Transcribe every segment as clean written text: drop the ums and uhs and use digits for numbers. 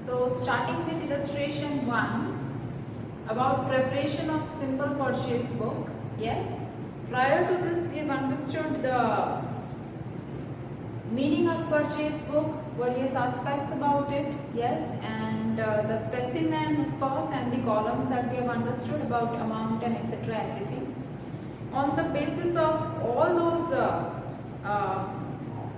So starting with illustration 1 about preparation of simple purchase book. Yes, prior to this we have understood the meaning of purchase book, various aspects about it, yes, and the specimen of course and the columns that we have understood about amount and etc. everything. On the basis of all those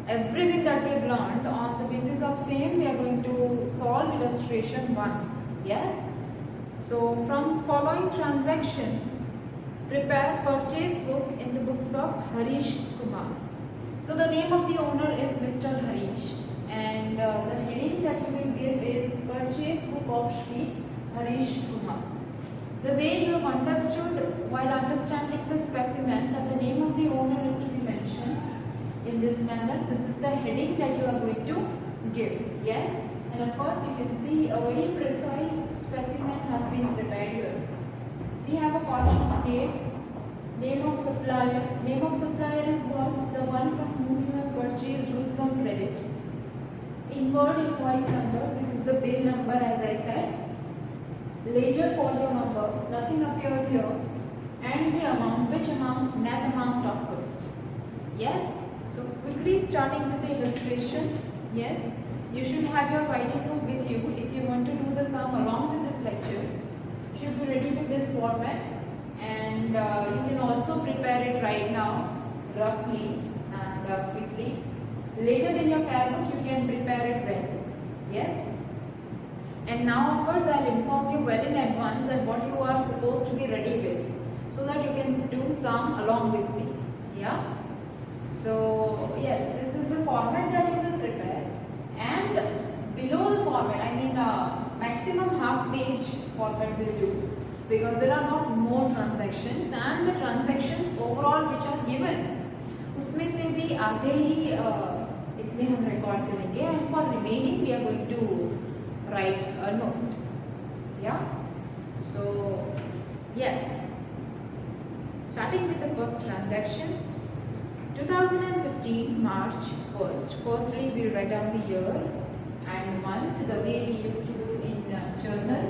everything that we have learned, on the basis of same we are going to solve illustration 1. Yes. So from following transactions, prepare purchase book in the books of Harish Kumar. So the name of the owner is Mr. Harish, and the heading that you will give is purchase book of Shri Harish Kumar. The way you have understood while understanding the specimen that the name of the owner is to be mentioned in this manner, this is the heading that you are going to give. Yes, and of course you can see a very precise specimen has been prepared here. We have a column of date, name of supplier. Name of supplier is what? The one from whom you have purchased goods on credit. Inward invoice number, this is the bill number as I said. Ledger folio number, nothing appears here. And the amount, which amount? Net amount of goods. Yes. So quickly starting with the illustration. Yes. You should have your writing book with you if you want to do the sum along with this lecture. You should be ready with this format, and you can also prepare it right now roughly and quickly. Later in your file book you can prepare it well. Yes. And now onwards I will inform you well in advance that what you are supposed to be ready with, so that you can do sum along with me. Yeah. So yes, this is the format that you will prepare, and below the format, I mean maximum half page format will do, because there are not more transactions, and the transactions overall which are given उसमें से भी आधे ही इसमें हम record करेंगे, and for remaining we are going to write a note. Yeah. So yes, starting with the first transaction, 2015 March 1st. Firstly we will write down the year and month the way we used to do in journal,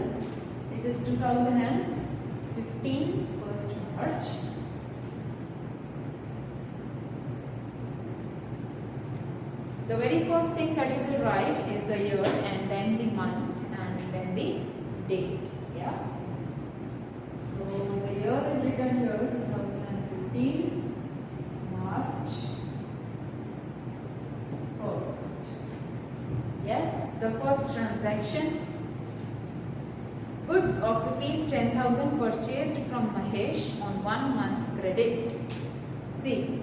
which is 2015 1st March. The very first thing that you will write is the year, and then the month, and then the date. Yeah. So the year is written here, 2015 March 1st. Yes, the first transaction. Goods of rupees 10,000 purchased from Mahesh on 1 month credit. See,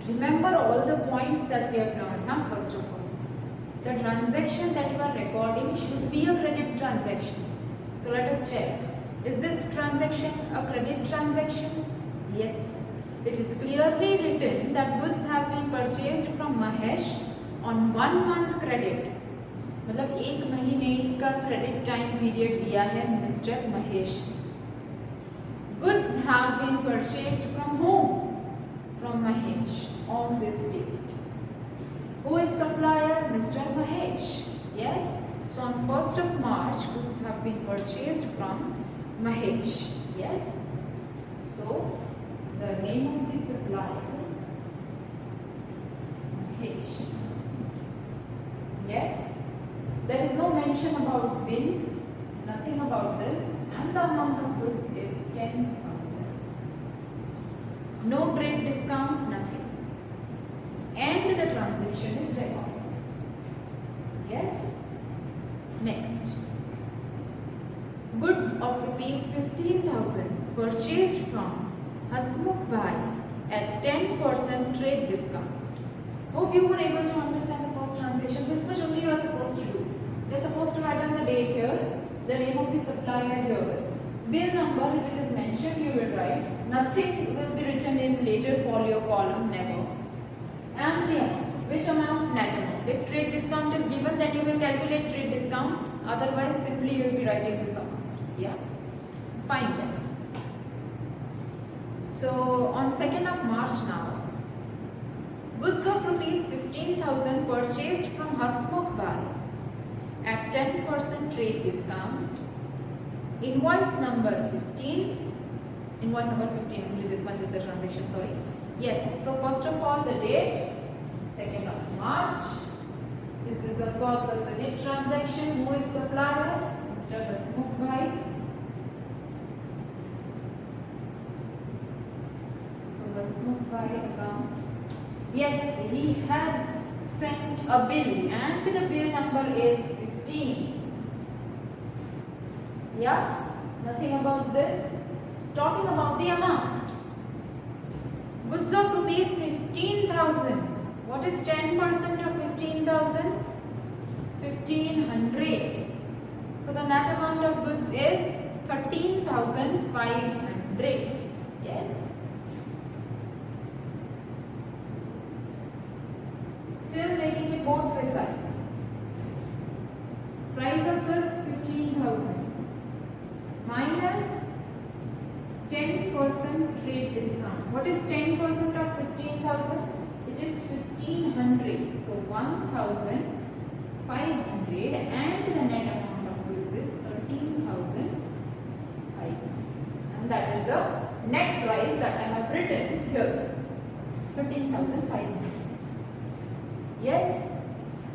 remember all the points that we have learned, huh? First of all, the transaction that you are recording should be a credit transaction. So let us check. Is this transaction a credit transaction? Yes. It is clearly written that goods have been purchased from Mahesh on 1 month credit. मतलब 1 महीने का credit time period दिया है Mr. Mahesh. Goods have been purchased from whom? From Mahesh on this date. Who is supplier? Mr. Mahesh. Yes. So on 1st of March, goods have been purchased from Mahesh. Yes. So the name of the supplier, Mahesh. Yes. There is no mention about bill, nothing about this, and the amount of goods is 10,000. No trade discount, nothing. And the transaction is recorded. Yes. Next. Goods of rupees 15,000 purchased from Hasmukh Bhai at 10% trade discount. Hope you were able to understand the first transaction. This much only you are supposed to do. You are supposed to write down the date here, the name of the supplier here, bill number if it is mentioned you will write. Nothing will be written in ledger folio column, never. And the amount. Which amount? Net amount. If trade discount is given, then you will calculate trade discount. Otherwise, simply you will be writing this amount. Yeah. Fine then. So on 2nd of March now, goods of rupees 15,000 purchased from Hasmukh Bhai at 10% trade discount. Invoice number 15. Invoice number 15, only this much is the transaction, sorry. Yes, so first of all the date, 2nd of March. This is of course the credit transaction. Who is supplier? Mr. Hasmukh Bhai. So Hasmukh Bhai account. Yes, he has sent a bill and the bill number is 15. Yeah, nothing about this. Talking about the amount. Goods of rupees 15,000. What is 10% of 15,000? 1,500. So the net amount of goods is 13,500. Yes. Still making it more precise. Price of goods 15,000 minus 10% trade discount. What is 10% of 15,000? It is 1,500. So 1,500 and the net amount of goods is 13,500. And that is the net price that I have written here. 13,500. Yes.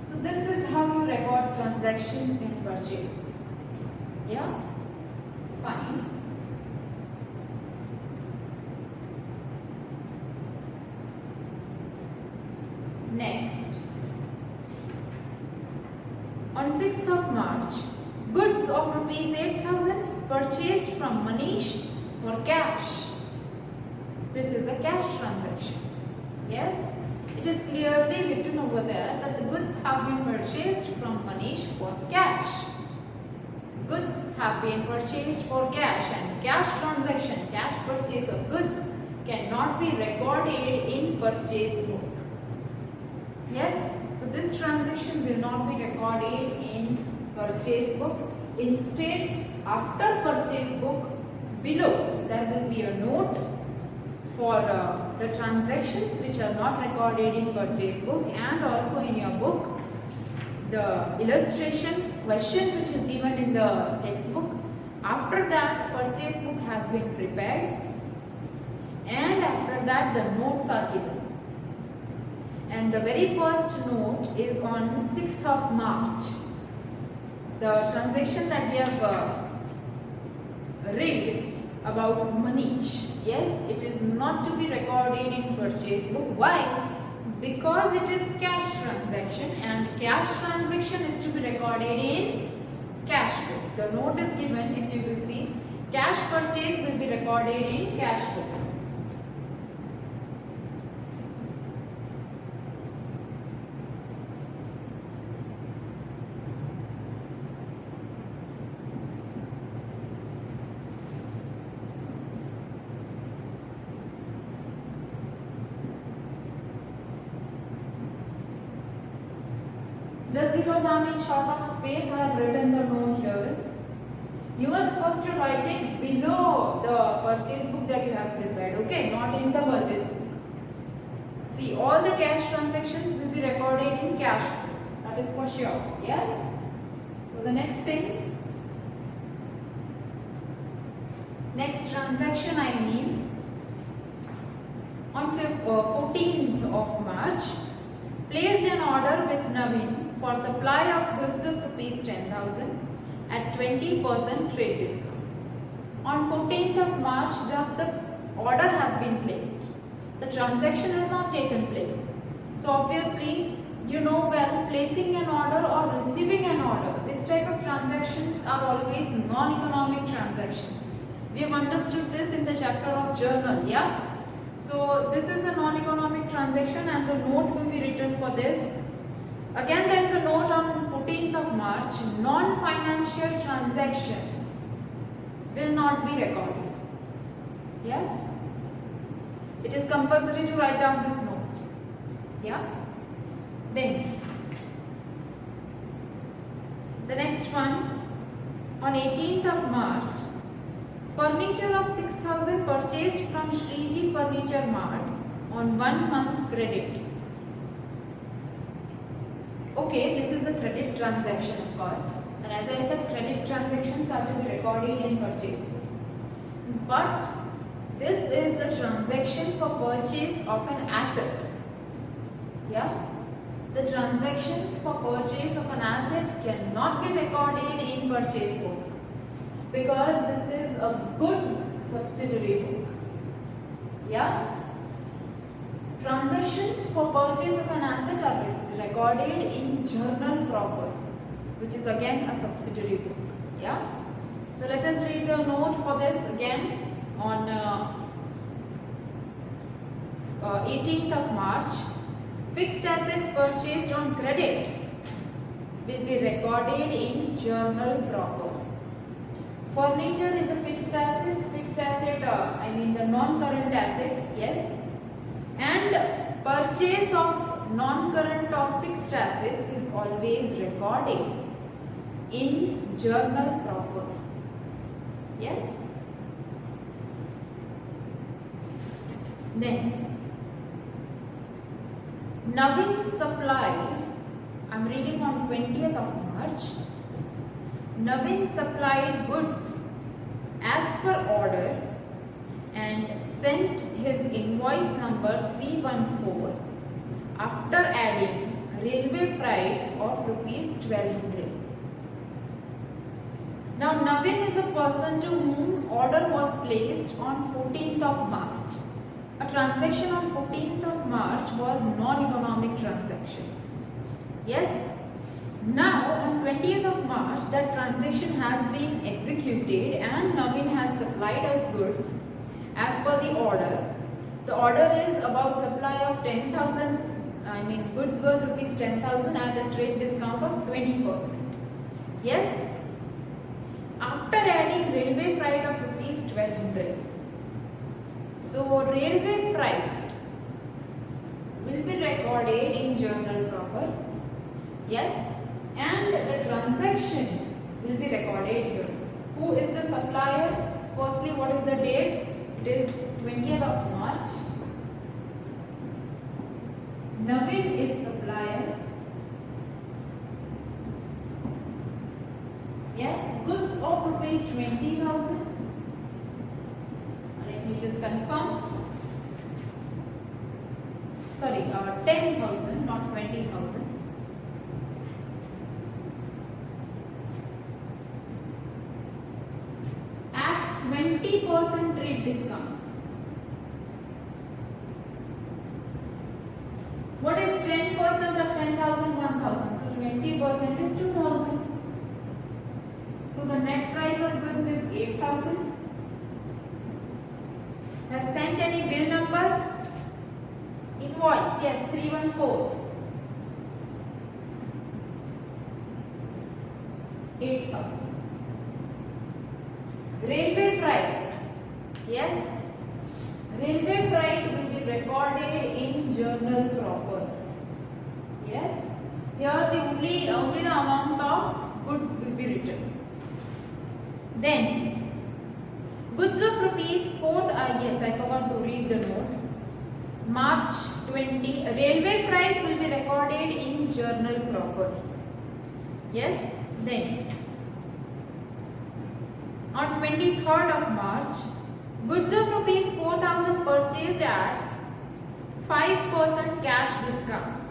So this is how you record transactions in purchase. Yeah. Fine. Next, on 6th of March, goods of rupees 8,000 purchased from Manish for cash. This is a cash transaction. Yes, it is clearly written over there that the goods have been purchased from Manish for cash. Goods have been purchased for cash, and cash transaction, cash purchase of goods cannot be recorded in purchase book. Yes, so this transaction will not be recorded in purchase book. Instead, after purchase book, below there will be a note for the transactions which are not recorded in purchase book, and also in your book the illustration question which is given in the textbook. After that, purchase book has been prepared, and after that the notes are given. And the very first note is on 6th of March. The transaction that we have read about Manish. Yes, it is not to be recorded in purchase book. Why? Because it is cash transaction, and cash transaction is to be recorded in cash book. The note is given, if you will see, cash purchase will be recorded in cash book. Just because I am in short of space, I have written the note here. You are supposed to write it below the purchase book that you have prepared, okay? Not in the purchase book. See, all the cash transactions will be recorded in cash book. That is for sure. Yes? So the next thing, next transaction I mean, on 14th of March, placed an order with Navin for supply of goods of rupees 10,000 at 20% trade discount. On 14th of March, just the order has been placed. The transaction has not taken place. So obviously, you know well, placing an order or receiving an order, this type of transactions are always non-economic transactions. We have understood this in the chapter of journal, yeah? So this is a non-economic transaction, and the note will be written for this. Again, there is a note on 14th of March, non-financial transaction will not be recorded. Yes? It is compulsory to write down these notes. Yeah? Then, the next one, on 18th of March, furniture of 6,000 purchased from Shriji Furniture Mart on 1 month credit. Okay, this is a credit transaction, of course. transactions are to be recorded in purchase book. But this is a transaction for purchase of an asset. Yeah, the transactions for purchase of an asset cannot be recorded in purchase book because this is a goods subsidiary book. Yeah, transactions for purchase of an asset are recorded in journal proper, which is again a subsidiary book. Yeah, so let us read the note for this again. On 18th of March, fixed assets purchased on credit will be recorded in journal proper. Furniture is the fixed assets, I mean the non-current asset, yes. And purchase of non-current or fixed assets is always recorded in journal proper, yes. Then Navin supplied, I am reading on 20th of March, Navin supplied goods as per order and sent his invoice number 314 after adding railway freight of rupees 1200. Now Navin is a person to whom order was placed on 14th of March. A transaction on 14th of March was non-economic transaction. Yes. Now on 20th of March that transaction has been executed and Navin has supplied us goods as per the order. The order is about supply of 10,000, I mean goods worth rupees 10,000 at a trade discount of 20%. Yes. After adding railway freight of rupees 1200. So railway freight will be recorded in journal proper. Yes. And the transaction will be recorded here. Who is the supplier? Firstly, what is the date? It is 20th of March. Navin is supplier. Yes, goods of rupees 20,000. Let me just confirm. Sorry, 10,000, not 20,000. At 20% trade discount. What is 10% of 10,000? 1,000. So 20% is 2,000. So the net price of goods is 8,000. Has sent any bill number? Invoice, yes, 314. 8,000. Railway freight, yes. Railway freight will be recorded in journal proper. Yes. Here the only the amount of goods will be written. Then goods of rupees 4th, yes, I forgot to read the note. March 20, railway freight will be recorded in journal proper. Yes. Then on 23rd of March, goods of rupees 4,000 purchased at 5% cash discount.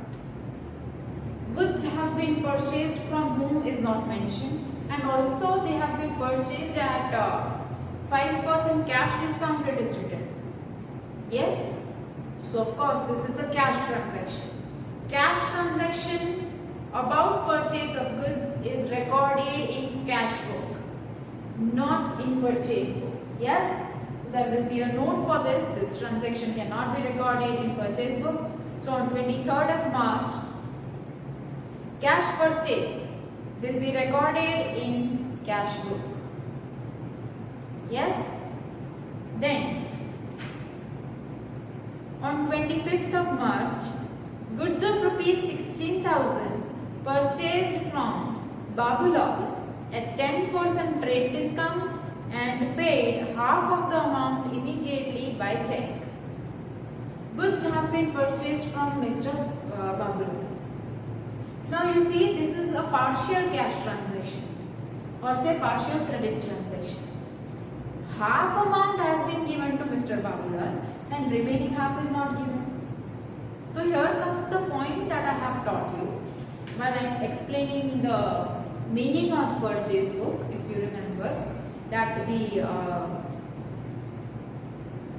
Goods have been purchased from whom is not mentioned, and also they have been purchased at 5% cash discount, it is written. Yes. So of course this is a cash transaction. Cash transaction about purchase of goods is recorded in cash book, not in purchase book. Yes. So there will be a note for this. This transaction cannot be recorded in purchase book. So on 23rd of March, cash purchase will be recorded in cash book. Yes. Then on 25th of March, goods of rupees 16,000 purchased from Babulal at 10% trade discount and paid half of the amount immediately by check. Goods have been purchased from Mr. Babulal. Now you see, this is a partial cash transaction. or say partial credit transaction. Half amount has been given to Mr. Babulal and remaining half is not given. So here comes the point that I have taught you while I am explaining the meaning of purchase book. If you remember that the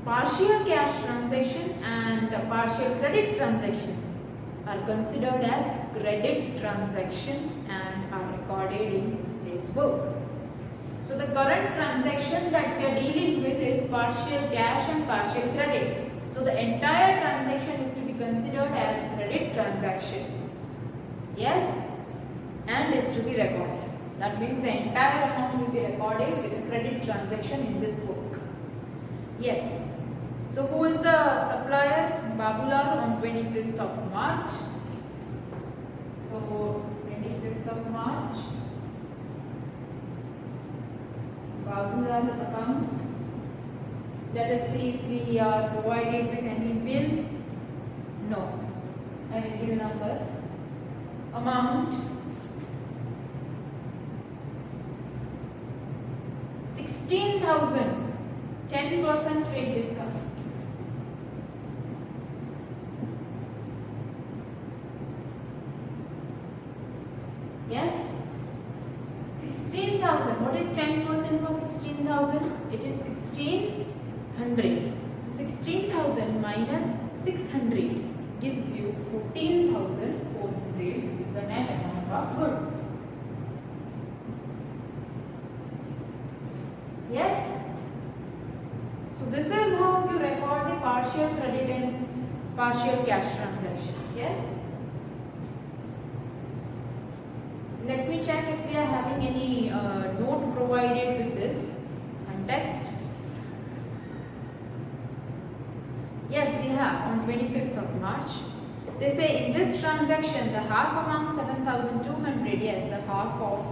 partial cash transaction and partial credit transactions are considered as credit transactions and are recorded in purchase book. So the current transaction that we are dealing with is partial cash and partial credit. So the entire transaction is to be considered as credit transaction. Yes, and is to be recorded. That means the entire amount will be recorded with a credit transaction in this book. Yes. So who is the supplier? Babulal on 25th of March. So 25th of March. Babulal account. Let us see if we are provided with any bill. No. I mean bill number. Amount 16,000. 10% trade discount. Yes. 16,000. What is 10% for 16,000? It is 1600. So 16,000 minus 600 gives you 14,400, which is the net amount of goods. Yes. So this is how you record the partial credit and partial cash transactions. Yes. Let me check if we are having any note provided with this context. Yes, we have on 25th of March. They say in this transaction the half amount 7,200. Yes, the half of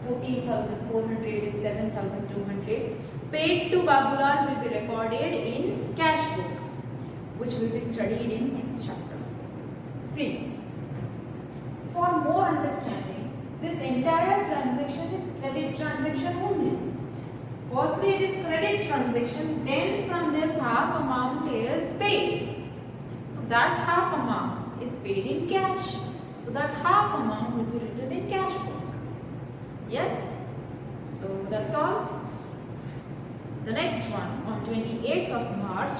14,400 is 7,200. Paid to Babulal will be recorded in cash book, which will be studied in next chapter. See, for more understanding, this entire transaction is credit transaction only. Firstly, it is credit transaction, then from this half amount is paid. So that half amount is paid in cash. So that half amount will be written in cash book. Yes? So that's all. The next one, on 28th of March,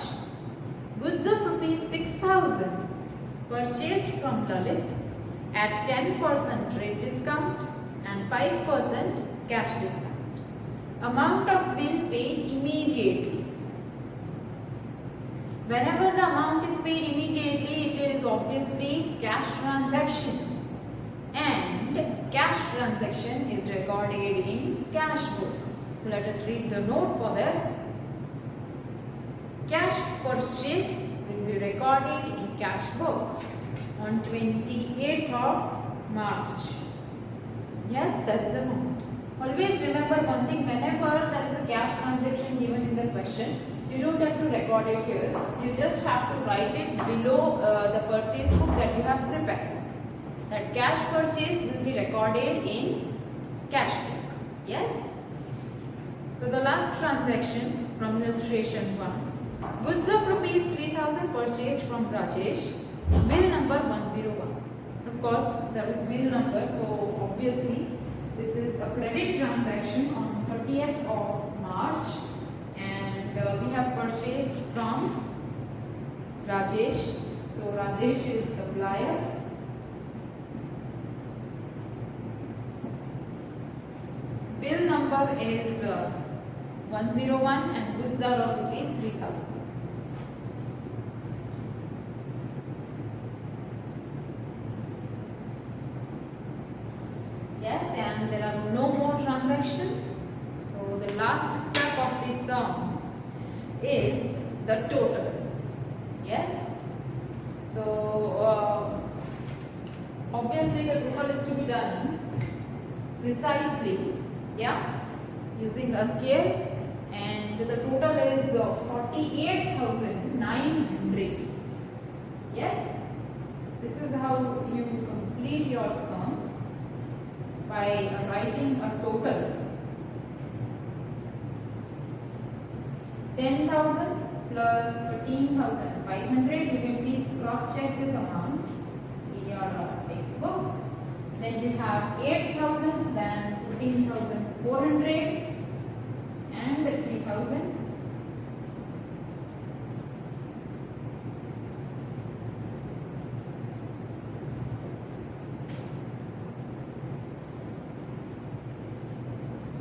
goods of rupees 6,000 purchased from Lalit at 10% trade discount and 5% cash discount. Amount of bill paid immediately. Whenever the amount is paid immediately, it is obviously cash transaction, and cash transaction is recorded in cash book. So let us read the note for this. Cash purchase will be recorded in cash book on 28th of March. Yes, that is the note. Always remember one thing, whenever there is a cash transaction given in the question, you don't have to record it here. You just have to write it below the purchase book that you have prepared. That cash purchase will be recorded in cash book. Yes? So the last transaction from illustration 1. Goods of rupees 3,000 purchased from Rajesh. Bill number 101. Of course, there is bill number, so obviously this is a credit transaction on 30th of March, and we have purchased from Rajesh. So Rajesh is supplier. Bill number is 101 and goods are of rupees 3,000. Yes, and there are no more transactions. So the last step of this sum is the total. Yes. So obviously the total is to be done precisely, yeah, using a scale, and the total is 48,900. Yes, this is how you complete your sum by writing a total 10,000 plus 13,500. You may please cross check this amount in your textbook. Then you have 8,000, then 14,400 and 3,000.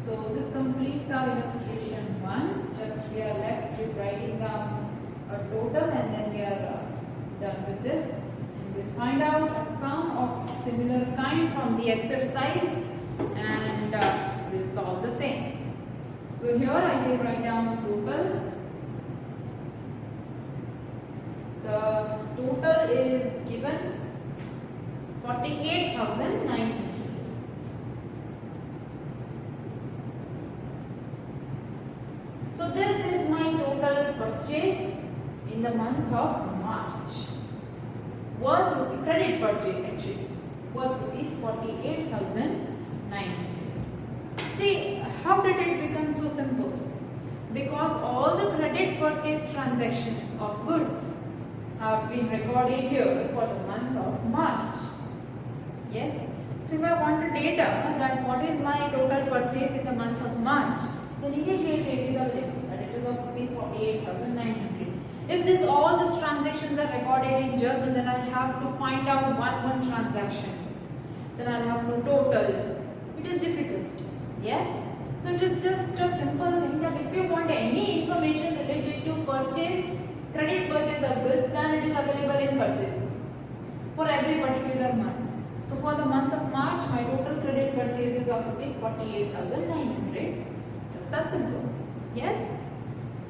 So this completes our illustration 1. Just we are left with writing down a total and then we are done with this. And we'll find out a sum of similar kind from the exercise and we'll solve the same. So here I will write down total. The total is given 48,900. So this is my total purchase in the month of March. Worth credit purchase actually. Worth rupees 48,900. See, how did it become so simple? Because all the credit purchase transactions of goods have been recorded here for the month of March. Yes. So if I want the data that what is my total purchase in the month of March, then immediately it is available, that it is of rupees 48,900. If all these transactions are recorded in journal, then I'll have to find out one transaction. Then I'll have to total. It is difficult. Yes. So it is just a simple thing that if you want any information related to purchase, credit purchase of goods, then it is available in purchase book for every particular month. So for the month of March, my total credit purchase is of rupees 48,900. Just that simple. Yes.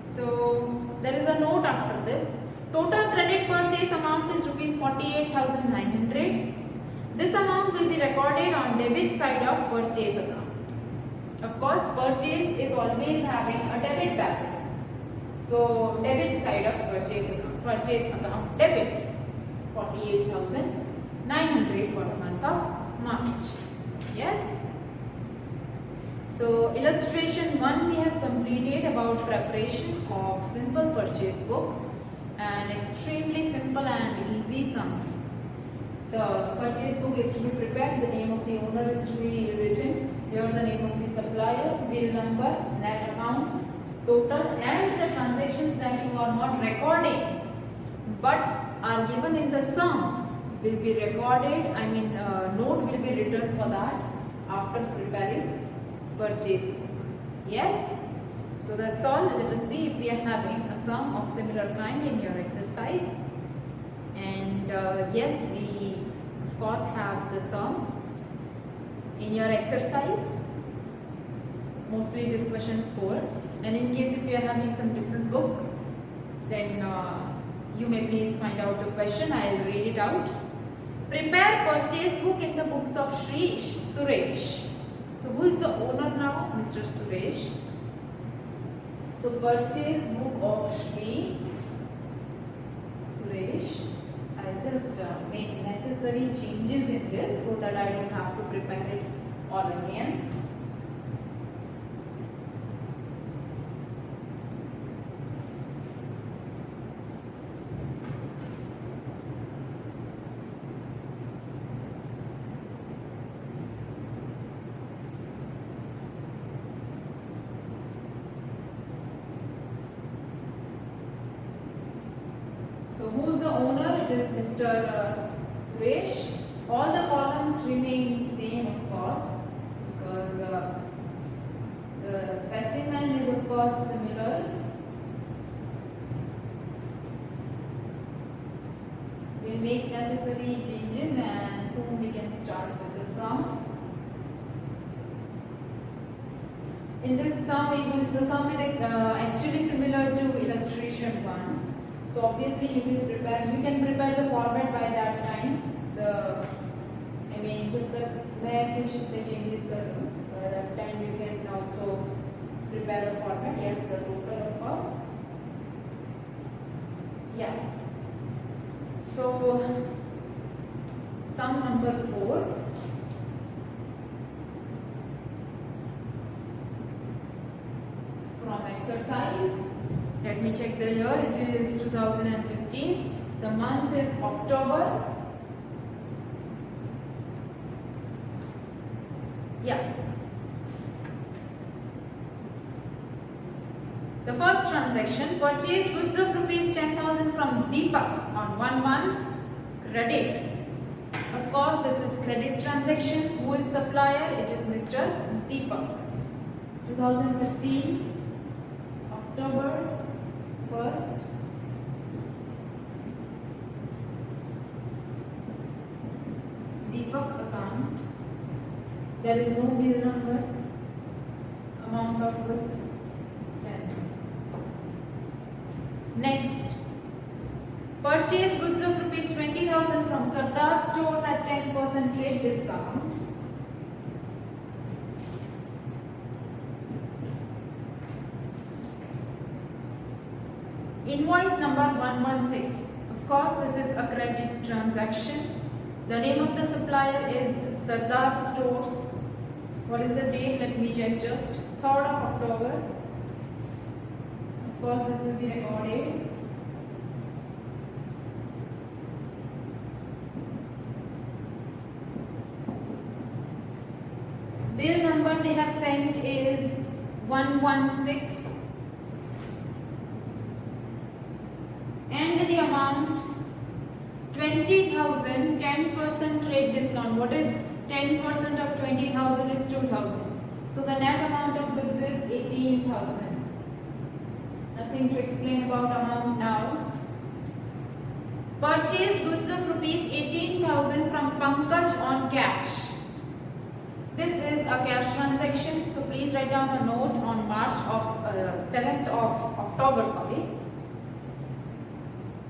So there is a note after this. Total credit purchase amount is rupees 48,900. This amount will be recorded on debit side of purchase account. Of course, purchase is always having a debit balance. So debit side of purchase account debit 48,900 for the month of March. Yes. So illustration 1 we have completed about preparation of simple purchase book, an extremely simple and easy sum. The purchase book is to be prepared, the name of the owner is to be written, here the name of the supplier, bill number, net amount, total and the transactions that you are not recording but are given in the sum will be recorded, note will be written for that after preparing purchase book. Yes. So that's all. Let us see if we are having a sum of similar kind in your exercise. And yes, we of course have the sum in your exercise. Mostly it is question 4. And in case if you are having some different book, then you may please find out the question. I will read it out. Prepare purchase book in the books of Shri Suresh. So who is the owner now? Mr. Suresh. So purchase book of Shri Suresh. I just make necessary changes in this so that I don't have to prepare it all again. So who is the owner? It is Mr. Suresh. All the columns remain same of course because the specimen is of course similar. We will make necessary changes and soon we can start with the sum. In this sum, the sum is actually similar to illustration 1. So obviously you can prepare the format by that time. जब तक मैं कुछ इसमें changes कर लूँ, by that time you can also prepare a format. Yes, the total of course. Yeah. So sum number 4. From exercise. Let me check the year. It is 2015. The month is October. Yeah. The first transaction, purchased goods of rupees 10,000 from Deepak on 1 month, credit. Of course, this is credit transaction. Who is supplier? It is Mr. Deepak. 2015, October 1st. Deepak account. There is no bill number. Amount of goods 10,000. Next, purchase goods of rupees 20,000 from Sardar stores at 10% trade discount. Invoice number 116. Of course, this is a credit transaction. The name of the supplier is Sardar Stores. What is the date? Let me check just. 3rd of October. Of course, this will be recorded. Bill number they have sent is 116. And the amount 20,000, 10% trade discount. What is 10% of 20,000 is 2,000. So the net amount of goods is 18,000. Nothing to explain about amount now. Purchased goods of rupees 18,000 from Pankaj on cash. This is a cash transaction. So please write down a note on 7th of October.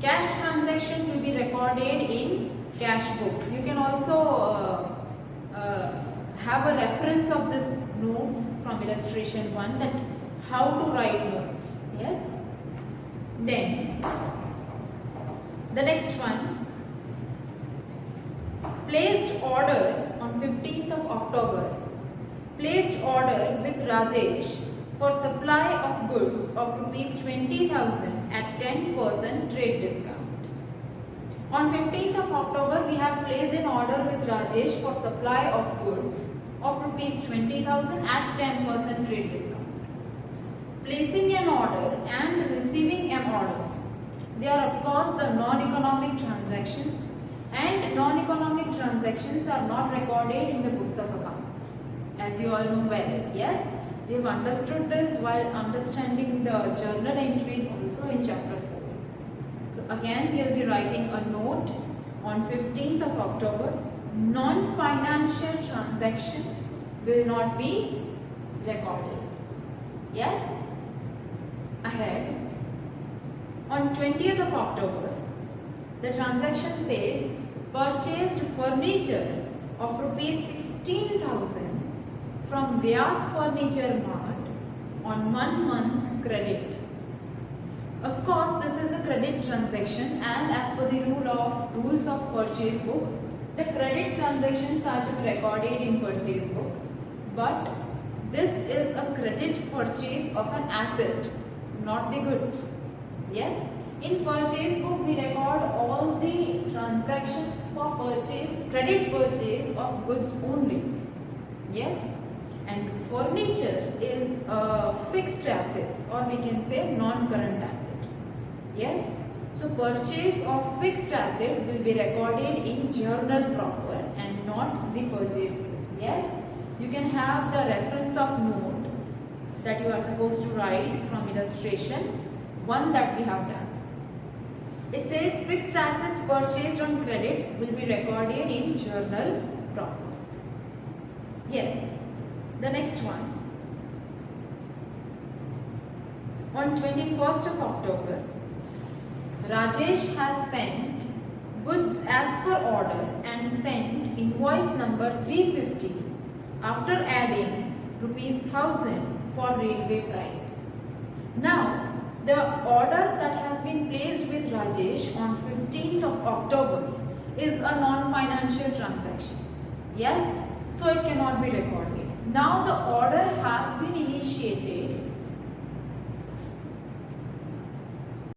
Cash transaction will be recorded in cash book. You can also have a reference of this notes from illustration 1, that how to write notes. Yes. Then the next one, placed order on 15th of October. Placed order with Rajesh for supply of goods of rupees 20,000 at 10% trade discount. On 15th of October, we have placed an order with Rajesh for supply of goods of rupees 20,000 at 10% trade discount. Placing an order and receiving an order, they are of course the non-economic transactions, and non-economic transactions are not recorded in the books of accounts, as you all know well. Yes, we have understood this while understanding the journal entries also in chapter 4. So again, we will be writing a note on 15th of October. Non-financial transaction will not be recorded. Yes. Ahead, on 20th of October, the transaction says purchased furniture of rupees 16,000 from Vyas Furniture Mart on 1 month credit. Of course, this is a credit transaction, and as per the rules of purchase book, the credit transactions are to be recorded in purchase book. But this is a credit purchase of an asset, not the goods. Yes, in purchase book we record all the transactions for purchase, credit purchase of goods only. Yes, and furniture is fixed assets, or we can say non-current asset. Yes, so purchase of fixed asset will be recorded in journal proper and not the purchase book. Yes, you can have the reference of note that you are supposed to write from illustration 1 that we have done. It says fixed assets purchased on credit will be recorded in journal proper. Yes, the next one. On 21st of October, Rajesh has sent goods as per order and sent invoice number 350 after adding rupees 1,000 for railway freight. Now, the order that has been placed with Rajesh on 15th of October is a non-financial transaction. Yes, so it cannot be recorded. Now the order